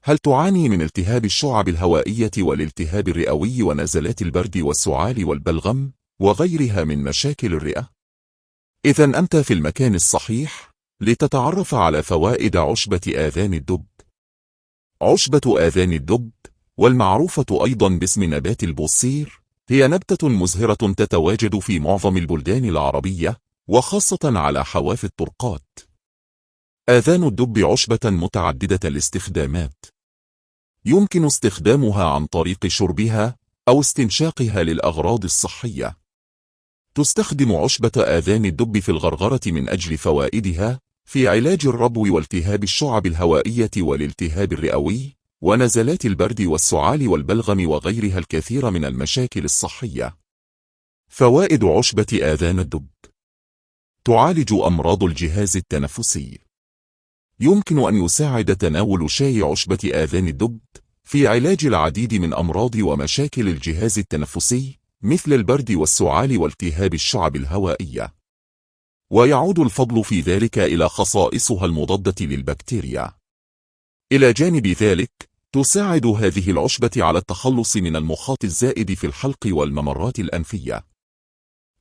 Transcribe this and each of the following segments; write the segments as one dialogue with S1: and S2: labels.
S1: هل تعاني من التهاب الشعب الهوائية والالتهاب الرئوي ونزلات البرد والسعال والبلغم وغيرها من مشاكل الرئة؟ إذن أنت في المكان الصحيح لتتعرف على فوائد عشبة آذان الدب. عشبة آذان الدب، والمعروفة أيضا باسم نبات البوصير، هي نبتة مزهرة تتواجد في معظم البلدان العربية، وخاصة على حواف الطرقات. آذان الدب عشبة متعددة الاستخدامات. يمكن استخدامها عن طريق شربها أو استنشاقها للأغراض الصحية. تستخدم عشبة آذان الدب في الغرغرة من أجل فوائدها في علاج الربو والتهاب الشعب الهوائية والالتهاب الرئوي ونزلات البرد والسعال والبلغم وغيرها الكثير من المشاكل الصحية. فوائد عشبة آذان الدب: تعالج أمراض الجهاز التنفسي. يمكن أن يساعد تناول شاي عشبة آذان الدب في علاج العديد من أمراض ومشاكل الجهاز التنفسي مثل البرد والسعال والتهاب الشعب الهوائية. ويعود الفضل في ذلك إلى خصائصها المضادة للبكتيريا. إلى جانب ذلك، تساعد هذه العشبة على التخلص من المخاط الزائد في الحلق والممرات الأنفية.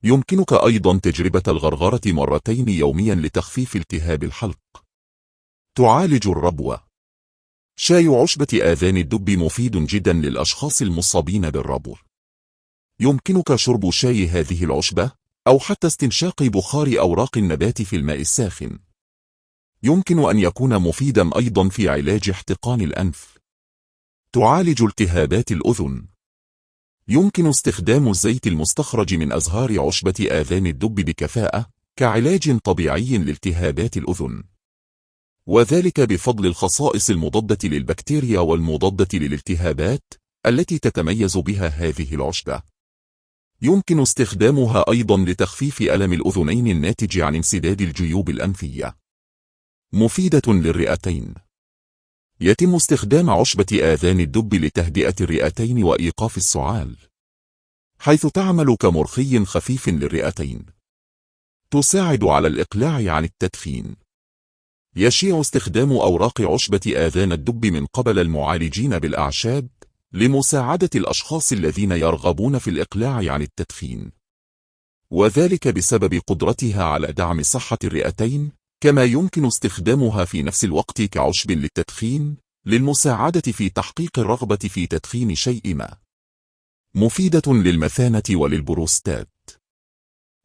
S1: يمكنك أيضا تجربة الغرغرة مرتين يوميا لتخفيف التهاب الحلق. تعالج الربو. شاي عشبة آذان الدب مفيد جدا للأشخاص المصابين بالربو. يمكنك شرب شاي هذه العشبة أو حتى استنشاق بخار أوراق النبات في الماء الساخن. يمكن أن يكون مفيدا أيضا في علاج احتقان الأنف. تعالج التهابات الأذن. يمكن استخدام الزيت المستخرج من أزهار عشبة آذان الدب بكفاءة كعلاج طبيعي لالتهابات الأذن، وذلك بفضل الخصائص المضادة للبكتيريا والمضادة للالتهابات التي تتميز بها هذه العشبة. يمكن استخدامها أيضا لتخفيف ألم الأذنين الناتج عن انسداد الجيوب الأنفية. مفيدة للرئتين. يتم استخدام عشبة آذان الدب لتهدئة الرئتين وإيقاف السعال، حيث تعمل كمرخي خفيف للرئتين. تساعد على الإقلاع عن التدخين. يشيع استخدام أوراق عشبة آذان الدب من قبل المعالجين بالأعشاب لمساعدة الأشخاص الذين يرغبون في الإقلاع عن التدخين، وذلك بسبب قدرتها على دعم صحة الرئتين. كما يمكن استخدامها في نفس الوقت كعشب للتدخين للمساعدة في تحقيق الرغبة في تدخين شيء ما. مفيدة للمثانة وللبروستات.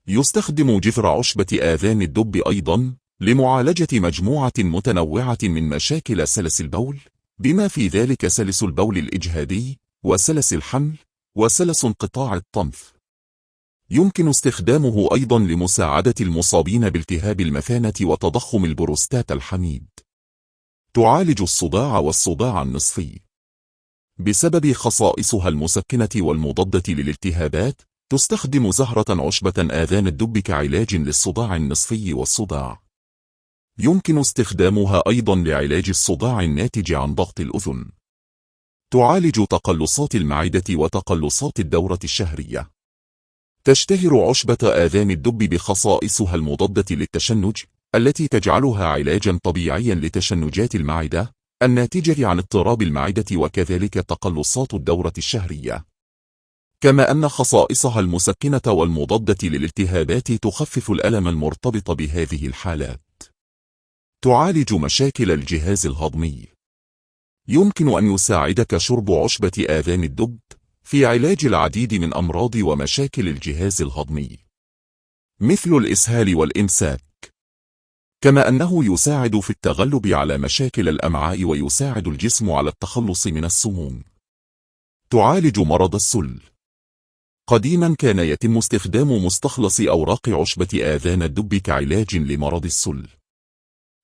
S1: يستخدم جذر عشبة آذان الدب أيضا لمعالجة مجموعة متنوعة من مشاكل سلس البول، بما في ذلك سلس البول الإجهادي وسلس الحمل وسلس انقطاع الطمث. يمكن استخدامه أيضا لمساعدة المصابين بالتهاب المثانة وتضخم البروستات الحميد. تعالج الصداع والصداع النصفي. بسبب خصائصها المسكنة والمضادة للالتهابات، تستخدم زهرة عشبة آذان الدب كعلاج للصداع النصفي والصداع. يمكن استخدامها أيضا لعلاج الصداع الناتج عن ضغط الأذن. تعالج تقلصات المعدة وتقلصات الدورة الشهرية. تشتهر عشبة آذان الدب بخصائصها المضادة للتشنج التي تجعلها علاجا طبيعيا لتشنجات المعدة الناتجة عن اضطراب المعدة وكذلك تقلصات الدورة الشهرية. كما أن خصائصها المسكنة والمضادة للالتهابات تخفف الألم المرتبط بهذه الحالات. تعالج مشاكل الجهاز الهضمي. يمكن أن يساعدك شرب عشبة آذان الدب في علاج العديد من أمراض ومشاكل الجهاز الهضمي، مثل الإسهال والإمساك. كما أنه يساعد في التغلب على مشاكل الأمعاء ويساعد الجسم على التخلص من السموم. تعالج مرض السل. قديما كان يتم استخدام مستخلص أوراق عشبة آذان الدب كعلاج لمرض السل.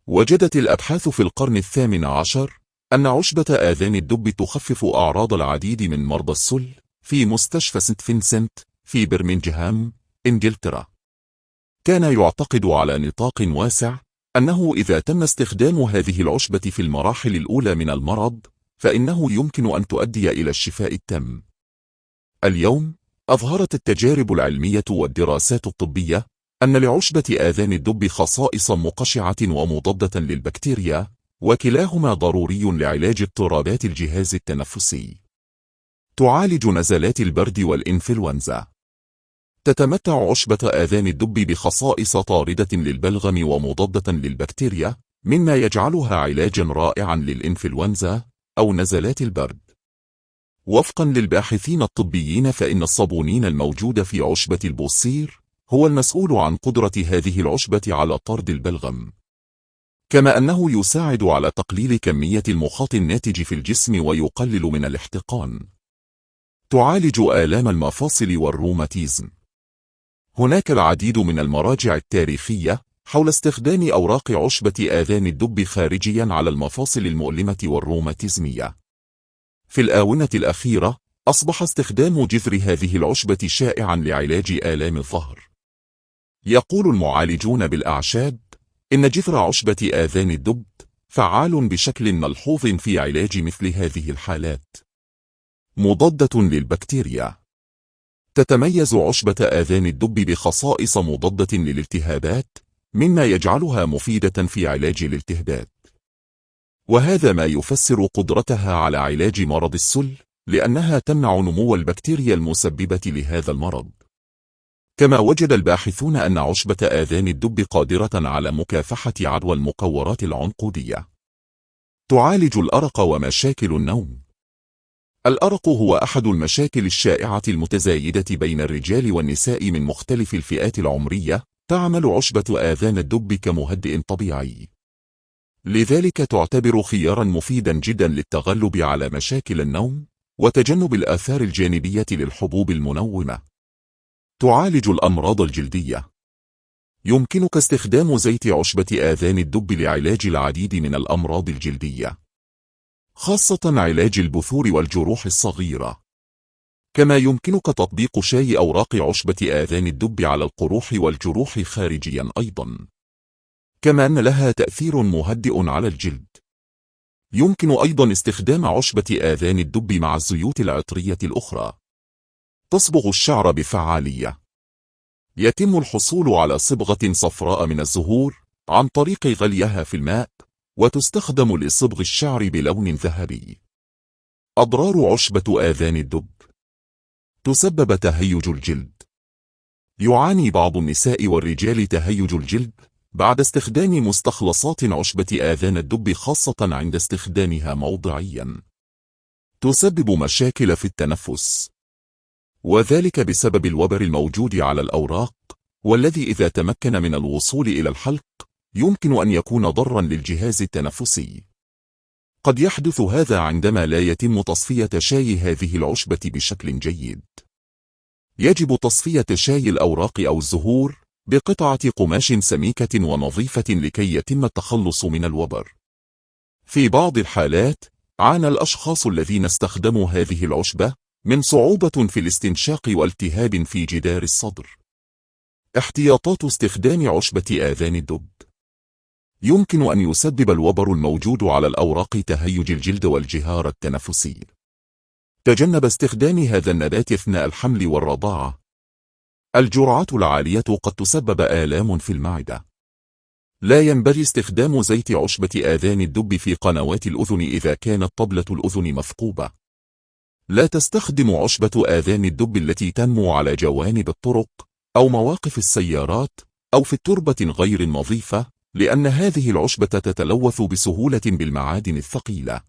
S1: وجدت الأبحاث في القرن الثامن عشر أن عشبة آذان الدب تخفف أعراض العديد من مرضى السل في مستشفى سنت فينسنت في برمنجهام، إنجلترا. كان يعتقد على نطاق واسع أنه إذا تم استخدام هذه العشبة في المراحل الأولى من المرض فإنه يمكن أن تؤدي إلى الشفاء التام. اليوم أظهرت التجارب العلمية والدراسات الطبية أن لعشبة آذان الدب خصائص مقشعة ومضادة للبكتيريا وكلاهما ضروري لعلاج اضطرابات الجهاز التنفسي. تعالج نزلات البرد والإنفلونزا. تتمتع عشبة آذان الدب بخصائص طاردة للبلغم ومضادة للبكتيريا، مما يجعلها علاجا رائعا للإنفلونزا أو نزلات البرد. وفقا للباحثين الطبيين فإن الصابونين الموجود في عشبة البوصير هو المسؤول عن قدرة هذه العشبة على طرد البلغم، كما أنه يساعد على تقليل كمية المخاط الناتج في الجسم ويقلل من الاحتقان. تعالج آلام المفاصل والروماتيزم. هناك العديد من المراجع التاريخية حول استخدام أوراق عشبة آذان الدب خارجيا على المفاصل المؤلمة والروماتيزمية. في الآونة الأخيرة أصبح استخدام جذر هذه العشبة شائعا لعلاج آلام الظهر. يقول المعالجون بالأعشاب إن جذر عشبة آذان الدب فعال بشكل ملحوظ في علاج مثل هذه الحالات. مضادة للبكتيريا. تتميز عشبة آذان الدب بخصائص مضادة للالتهابات، مما يجعلها مفيدة في علاج الالتهابات. وهذا ما يفسر قدرتها على علاج مرض السل، لأنها تمنع نمو البكتيريا المسببة لهذا المرض. كما وجد الباحثون أن عشبة آذان الدب قادرة على مكافحة عدوى المكورات العنقودية. تعالج الأرق ومشاكل النوم. الأرق هو أحد المشاكل الشائعة المتزايدة بين الرجال والنساء من مختلف الفئات العمرية. تعمل عشبة آذان الدب كمهدئ طبيعي، لذلك تعتبر خيارا مفيدا جدا للتغلب على مشاكل النوم وتجنب الآثار الجانبية للحبوب المنومة. تعالج الأمراض الجلدية. يمكنك استخدام زيت عشبة آذان الدب لعلاج العديد من الأمراض الجلدية، خاصة علاج البثور والجروح الصغيرة. كما يمكنك تطبيق شاي أوراق عشبة آذان الدب على القروح والجروح خارجيا أيضا، كما أن لها تأثير مهدئ على الجلد. يمكن أيضا استخدام عشبة آذان الدب مع الزيوت العطرية الأخرى. تصبغ الشعر بفعالية. يتم الحصول على صبغة صفراء من الزهور عن طريق غليها في الماء، وتستخدم لصبغ الشعر بلون ذهبي. أضرار عشبة آذان الدب. تسبب تهيج الجلد. يعاني بعض النساء والرجال تهيج الجلد بعد استخدام مستخلصات عشبة آذان الدب، خاصة عند استخدامها موضعيا. تسبب مشاكل في التنفس، وذلك بسبب الوبر الموجود على الأوراق، والذي إذا تمكن من الوصول إلى الحلق يمكن أن يكون ضرا للجهاز التنفسي. قد يحدث هذا عندما لا يتم تصفية شاي هذه العشبة بشكل جيد. يجب تصفية شاي الأوراق أو الزهور بقطعة قماش سميكة ونظيفة لكي يتم التخلص من الوبر. في بعض الحالات عانى الأشخاص الذين استخدموا هذه العشبة من صعوبة في الاستنشاق والتهاب في جدار الصدر. احتياطات استخدام عشبة آذان الدب. يمكن أن يسبب الوبر الموجود على الأوراق تهيج الجلد والجهاز التنفسي. تجنب استخدام هذا النبات أثناء الحمل والرضاعة. الجرعات العالية قد تسبب آلام في المعدة. لا ينبغي استخدام زيت عشبة آذان الدب في قنوات الأذن إذا كانت طبلة الأذن مثقوبة. لا تستخدم عشبة آذان الدب التي تنمو على جوانب الطرق أو مواقف السيارات أو في التربة غير النظيفة، لأن هذه العشبة تتلوث بسهولة بالمعادن الثقيلة.